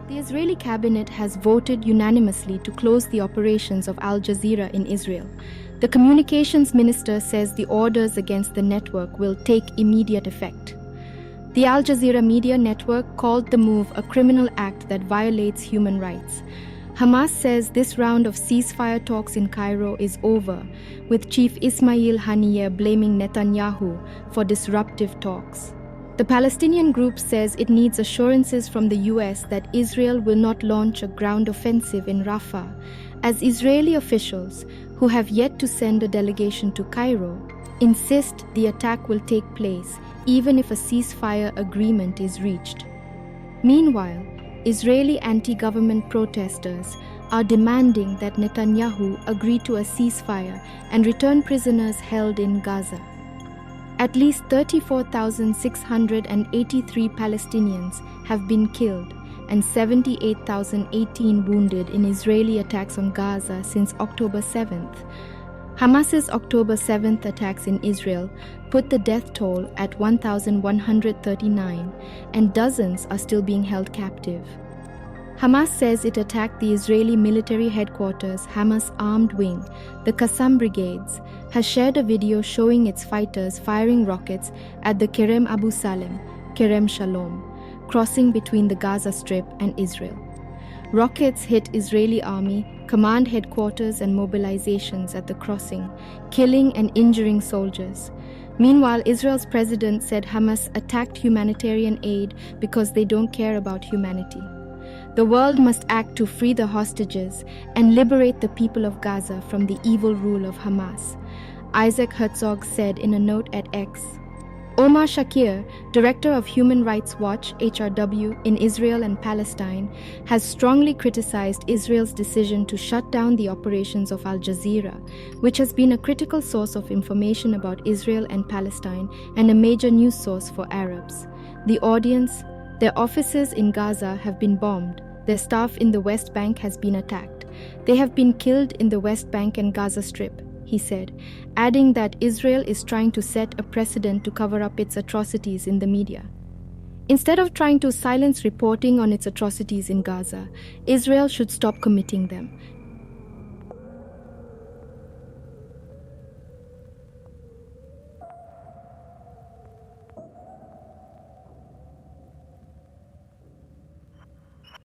The Israeli cabinet has voted unanimously to close the operations of Al Jazeera in Israel. The communications minister says the orders against the network will take immediate effect. The Al Jazeera media network called the move a criminal act that violates human rights. Hamas says this round of ceasefire talks in Cairo is over, with Chief Ismail Haniyeh blaming Netanyahu for disruptive talks. The Palestinian group says it needs assurances from the US that Israel will not launch a ground offensive in Rafah, as Israeli officials, who have yet to send a delegation to Cairo, insist the attack will take place even if a ceasefire agreement is reached. Meanwhile, Israeli anti-government protesters are demanding that Netanyahu agree to a ceasefire and return prisoners held in Gaza. At least 34,683 Palestinians have been killed and 78,018 wounded in Israeli attacks on Gaza since October 7th. Hamas's October 7th attacks in Israel put the death toll at 1,139, and dozens are still being held captive. Hamas says it attacked the Israeli military headquarters. Hamas armed wing, the Qassam Brigades, has shared a video showing its fighters firing rockets at the Kerem Abu Salem, Kerem Shalom, crossing between the Gaza Strip and Israel. Rockets hit Israeli army, command headquarters and mobilizations at the crossing, killing and injuring soldiers. Meanwhile, Israel's president said Hamas attacked humanitarian aid because they don't care about humanity. The world must act to free the hostages and liberate the people of Gaza from the evil rule of Hamas, Isaac Herzog said in a note at X. Omar Shakir, director of Human Rights Watch (HRW) in Israel and Palestine, has strongly criticized Israel's decision to shut down the operations of Al Jazeera, which has been a critical source of information about Israel and Palestine and a major news source for Arabs. The audience, their offices in Gaza have been bombed. Their staff in the West Bank has been attacked. They have been killed in the West Bank and Gaza Strip, he said, adding that Israel is trying to set a precedent to cover up its atrocities in the media. Instead of trying to silence reporting on its atrocities in Gaza, Israel should stop committing them.